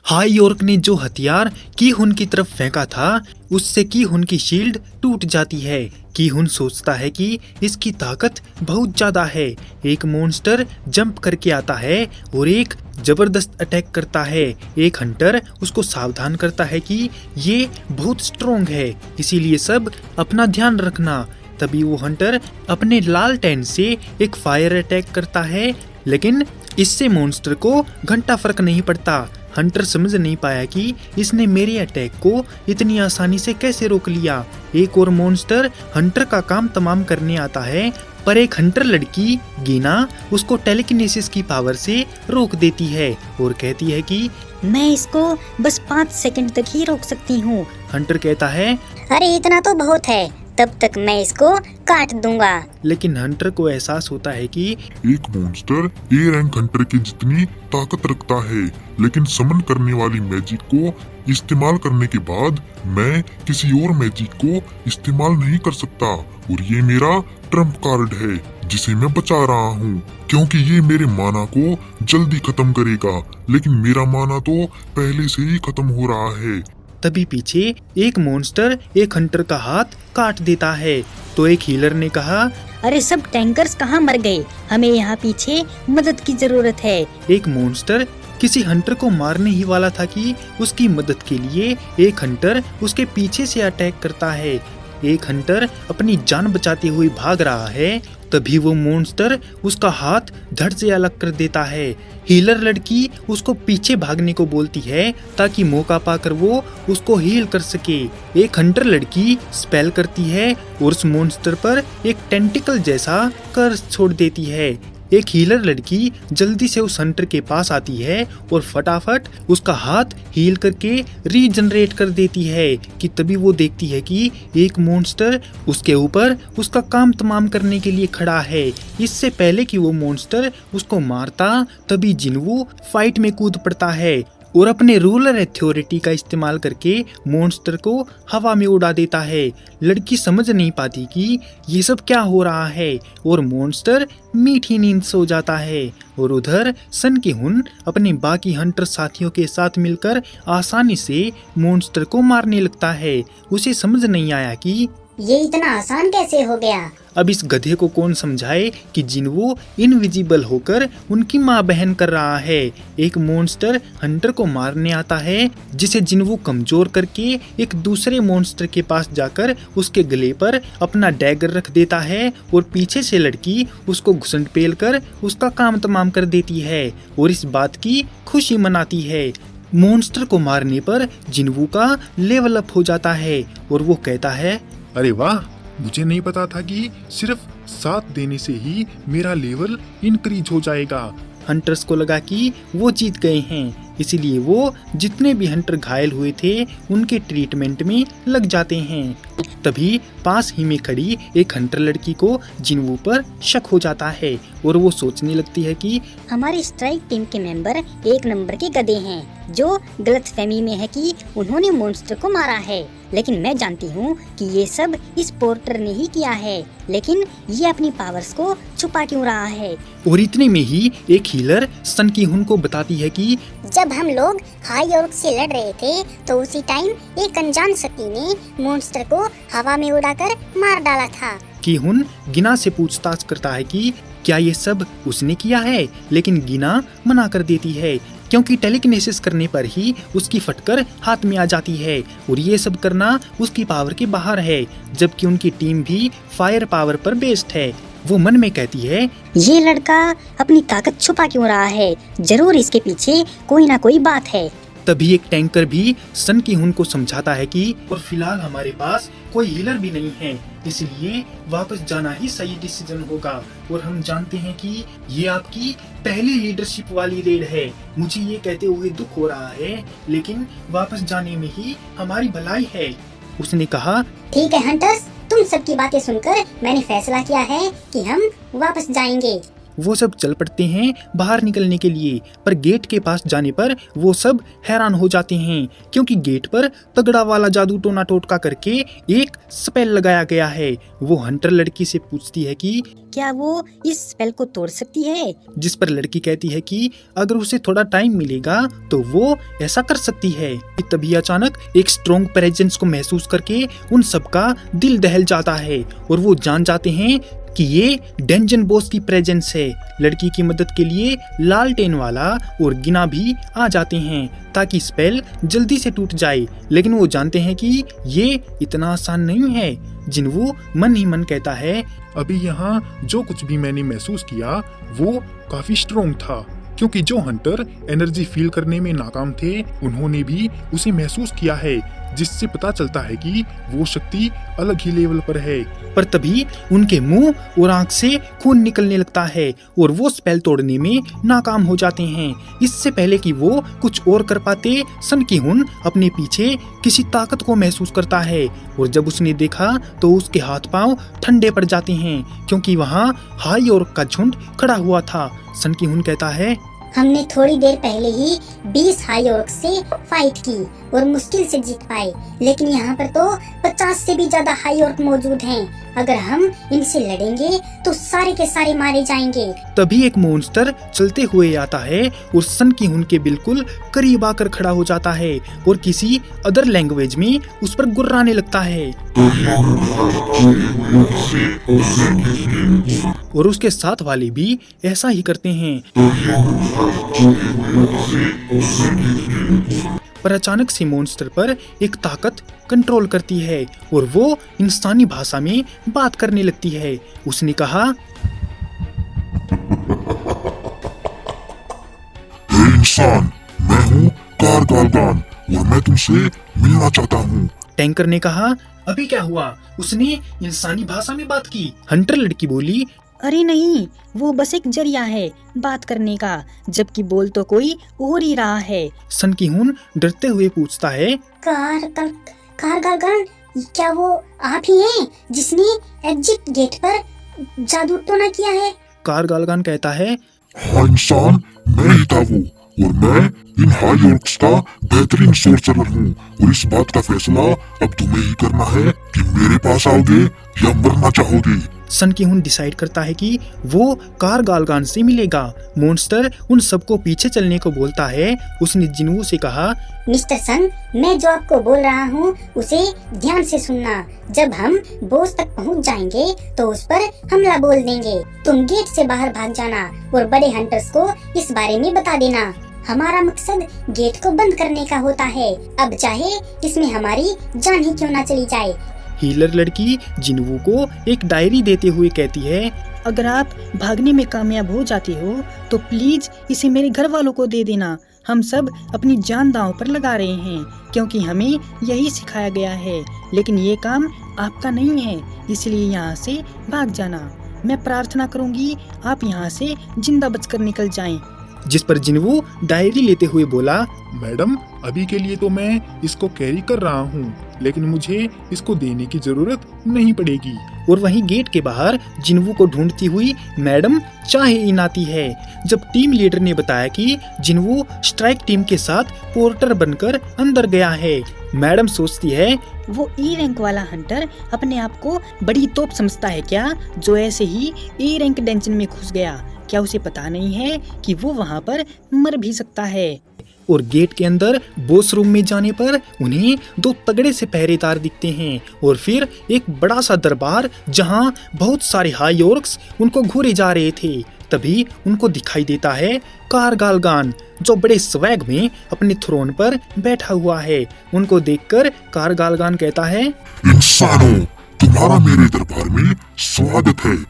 High orc ने जो हथियार की हुन की तरफ फेंका था उससे की हुन की शील्ड टूट जाती है। की हुन सोचता है कि इसकी ताकत बहुत ज्यादा है। एक मॉन्स्टर जंप करके आता है और एक जबरदस्त अटैक करता है। एक हंटर उसको सावधान करता है कि ये बहुत स्ट्रॉन्ग है, इसीलिए सब अपना ध्यान रखना। तभी वो हंटर अपने लालटेन से एक फायर अटैक करता है, लेकिन इससे मॉन्स्टर को घंटा फर्क नहीं पड़ता। हंटर समझ नहीं पाया कि इसने मेरे अटैक को इतनी आसानी से कैसे रोक लिया। एक और मॉन्स्टर हंटर का काम तमाम करने आता है, पर एक हंटर लड़की गीना उसको टेलीकिनेसिस की पावर से रोक देती है और कहती है कि मैं इसको बस 5 सेकंड तक ही रोक सकती हूँ। हंटर कहता है अरे इतना तो बहुत है, तब तक मैं इसको काट दूंगा। लेकिन हंटर को एहसास होता है कि एक मॉन्स्टर ए रैंक हंटर की जितनी ताकत रखता है, लेकिन समन करने वाली मैजिक को इस्तेमाल करने के बाद मैं किसी और मैजिक को इस्तेमाल नहीं कर सकता, और ये मेरा ट्रम्प कार्ड है जिसे मैं बचा रहा हूँ, क्योंकि ये मेरे माना को जल्दी खत्म करेगा, लेकिन मेरा माना तो पहले से ही खत्म हो रहा है। तभी पीछे एक मॉन्स्टर एक हंटर का हाथ काट देता है। तो एक हीलर ने कहा, अरे सब टैंकर्स कहाँ मर गए, हमें यहाँ पीछे मदद की जरूरत है। एक मॉन्स्टर किसी हंटर को मारने ही वाला था कि उसकी मदद के लिए एक हंटर उसके पीछे से अटैक करता है। एक हंटर अपनी जान बचाते हुए भाग रहा है, तभी वो मॉन्स्टर उसका हाथ धड़ से अलग कर देता है। हीलर लड़की उसको पीछे भागने को बोलती है ताकि मौका पाकर वो उसको हील कर सके। एक हंटर लड़की स्पेल करती है और उस मॉन्स्टर पर एक टेंटिकल जैसा कर्स छोड़ देती है। एक हीलर लड़की जल्दी से उस हंटर के पास आती है और फटाफट उसका हाथ हील करके रीजनरेट कर देती है कि तभी वो देखती है कि एक मॉन्स्टर उसके ऊपर उसका काम तमाम करने के लिए खड़ा है। इससे पहले कि वो मॉन्स्टर उसको मारता, तभी जिन्वू फाइट में कूद पड़ता है और अपने रूलर अथॉरिटी का इस्तेमाल करके मॉन्स्टर को हवा में उड़ा देता है। लड़की समझ नहीं पाती कि ये सब क्या हो रहा है और मॉन्स्टर मीठी नींद सो जाता है। और उधर सन की हुन अपने बाकी हंटर साथियों के साथ मिलकर आसानी से मॉन्स्टर को मारने लगता है। उसे समझ नहीं आया कि ये इतना आसान कैसे हो गया। अब इस गधे को कौन समझाए कि जिन्वो इनविजिबल होकर उनकी माँ बहन कर रहा है। एक मॉन्स्टर हंटर को मारने आता है, जिसे जिन्वो कमजोर करके एक दूसरे मॉन्स्टर के पास जाकर उसके गले पर अपना डैगर रख देता है और पीछे से लड़की उसको घुसंड पेल कर उसका काम तमाम कर देती है और इस बात की खुशी मनाती है। मॉन्स्टर को मारने पर जिन्वो का लेवल अप हो जाता है और वो कहता है, अरे वाह, मुझे नहीं पता था कि सिर्फ 7 देने से ही मेरा लेवल इंक्रीज हो जाएगा। हंटर्स को लगा कि वो जीत गए हैं, इसीलिए वो जितने भी हंटर घायल हुए थे उनके ट्रीटमेंट में लग जाते हैं। तभी पास ही में खड़ी एक हंटर लड़की को जिन्वू पर शक हो जाता है और वो सोचने लगती है कि हमारी स्ट्राइक टीम के मेंबर 1 नंबर के गधे हैं जो गलतफहमी में है कि उन्होंने मॉन्स्टर को मारा है, लेकिन मैं जानती हूँ कि ये सब इस पोर्टर ने ही किया है, लेकिन ये अपनी पावर्स को छुपा क्यों रहा है। और इतने में ही एक हीलर सन की हुन को बताती है कि जब हम लोग हाई ओर्क से लड़ रहे थे तो उसी टाइम एक अनजान शक्ति ने मॉन्स्टर को हवा में उड़ाकर मार डाला था। की हुन गिना से पूछताछ करता है कि क्या ये सब उसने किया है, लेकिन गिना मना कर देती है क्योंकि टेलीकिनेसिस करने पर ही उसकी फटकर हाथ में आ जाती है और ये सब करना उसकी पावर के बाहर है, जबकि उनकी टीम भी फायर पावर पर बेस्ड है। वो मन में कहती है, ये लड़का अपनी ताकत छुपा क्यों रहा है, जरूर इसके पीछे कोई ना कोई बात है। तभी एक टैंकर भी सन की हुन को समझाता है कि और फिलहाल हमारे पास कोई हीलर भी नहीं है, इसलिए वापस जाना ही सही डिसीजन होगा। और हम जानते हैं कि ये आपकी पहली लीडरशिप वाली रेड है। मुझे ये कहते हुए दुख हो रहा है, लेकिन वापस जाने में ही हमारी भलाई है। उसने कहा, ठीक है हंटर्स, तुम सबकी बातें सुनकर मैंने फैसला किया है कि हम वापस जाएंगे। वो सब चल पड़ते हैं बाहर निकलने के लिए, पर गेट के पास जाने पर वो सब हैरान हो जाते हैं क्योंकि गेट पर तगड़ा वाला जादू टोना टोटका करके एक स्पेल लगाया गया है। वो हंटर लड़की से पूछती है कि क्या वो इस स्पेल को तोड़ सकती है? जिस पर लड़की कहती है कि अगर उसे थोड़ा टाइम मिलेगा तो वो ऐसा कर सकती है। तभी अचानक एक स्ट्रॉन्ग प्रेजेंस को महसूस करके उन सबका दिल दहल जाता है और वो जान जाते हैं कि ये डेंजन बॉस की प्रेजेंस है। लड़की की मदद के लिए लालटेन वाला और गिना भी आ जाते हैं ताकि स्पेल जल्दी से टूट जाए, लेकिन वो जानते हैं कि ये इतना आसान नहीं है। जिन्वू मन ही मन कहता है, अभी यहाँ जो कुछ भी मैंने महसूस किया वो काफी स्ट्रोंग था, क्योंकि जो हंटर एनर्जी फील करने में नाकाम थे उन्होंने भी उसे महसूस किया है, जिससे पता चलता है कि वो शक्ति अलग ही लेवल पर है। पर तभी उनके मुंह और आंख से खून निकलने लगता है और वो स्पेल तोड़ने में नाकाम हो जाते हैं। इससे पहले कि वो कुछ और कर पाते, सन की हुन अपने पीछे किसी ताकत को महसूस करता है और जब उसने देखा तो उसके हाथ पांव ठंडे पड़ जाते हैं क्योंकि वहाँ हाई और का झुंड खड़ा हुआ था। सन की हुन कहता है, हमने थोड़ी देर पहले ही 20 हाई ऑर्क से फाइट की और मुश्किल से जीत पाए, लेकिन यहाँ पर तो 50 से भी ज्यादा हाई ऑर्क मौजूद हैं। अगर हम इनसे लड़ेंगे तो सारे के सारे मारे जाएंगे। तभी एक मॉन्स्टर चलते हुए आता है और सन की हुन के बिल्कुल करीब आकर खड़ा हो जाता है और किसी अदर लैंग्वेज में उस पर गुर्राने लगता है और उसके साथ वाले भी ऐसा ही करते हैं। पर अचानक से मॉन्स्टर पर एक ताकत कंट्रोल करती है और वो इंसानी भाषा में बात करने लगती है। उसने कहा, हे इंसान, मैं हूँ कारगालगान और मैं तुमसे मिलना चाहता हूँ। टैंकर ने कहा, अभी क्या हुआ? उसने इंसानी भाषा में बात की। हंटर लड़की बोली, अरे नहीं, वो बस एक जरिया है बात करने का, जबकि बोल तो कोई और ही रहा है। सन की हुन डरते हुए पूछता है, कारगालगान, क्या वो आप ही हैं जिसने एग्जिट गेट पर जादू टोना किया है? कारगालगान कहता है, हाँ इंसान, मैं ही था वो, और मैं इन हाई ऑर्क्स का बेहतरीन सोर्सरर हूँ और इस बात का फैसला अब तुम्हें ही करना है कि मेरे पास आओगे या मरना चाहोगे। सन की हुन डिसाइड करता है कि वो कारगालगान से मिलेगा। मॉन्स्टर उन सबको पीछे चलने को बोलता है। उसने जिन्वू से कहा, मिस्टर सन, मैं जो आपको बोल रहा हूँ उसे ध्यान से सुनना। जब हम बॉस तक पहुँच जाएंगे तो उस पर हमला बोल देंगे। तुम गेट से बाहर भाग जाना और बड़े हंटर्स को इस बारे में बता देना। हमारा मकसद गेट को बंद करने का होता है, अब चाहे इसमें हमारी जान ही क्यों ना चली जाए। हीलर लड़की जिन्वू को एक डायरी देते हुए कहती है, अगर आप भागने में कामयाब हो जाते हो तो प्लीज इसे मेरे घर वालों को दे देना। हम सब अपनी जान दांव पर लगा रहे हैं क्योंकि हमें यही सिखाया गया है, लेकिन ये काम आपका नहीं है, इसलिए यहाँ से भाग जाना। मैं प्रार्थना करूँगी आप यहाँ से जिंदा बचकर निकल जाएं। जिस पर जिन्वू डायरी लेते हुए बोला, मैडम, अभी के लिए तो मैं इसको कैरी कर रहा हूँ, लेकिन मुझे इसको देने की जरूरत नहीं पड़ेगी। और वहीं गेट के बाहर जिन्वू को ढूंढती हुई मैडम चाहे इन आती है। जब टीम लीडर ने बताया कि जिन्वू स्ट्राइक टीम के साथ पोर्टर बनकर अंदर गया है, मैडम सोचती है, वो ई रैंक वाला हंटर अपने आप को बड़ी तोप समझता है क्या, जो ऐसे ही ई रैंक डेंजन में घुस गया? क्या उसे पता नहीं है कि वो वहाँ पर मर भी सकता है? और गेट के अंदर बॉस रूम में जाने पर उन्हें दो तगड़े से पहरेदार दिखते हैं और फिर एक बड़ा सा दरबार जहां बहुत सारे हाई ऑर्क्स उनको घूरे जा रहे थे। तभी उनको दिखाई देता है कारगालगान, जो बड़े स्वैग में अपने थ्रोन पर बैठा हुआ है। उनको देखकर कारगालगान कहता है, इंसानों, तुम्हारा मेरे दरबार में स्वागत है।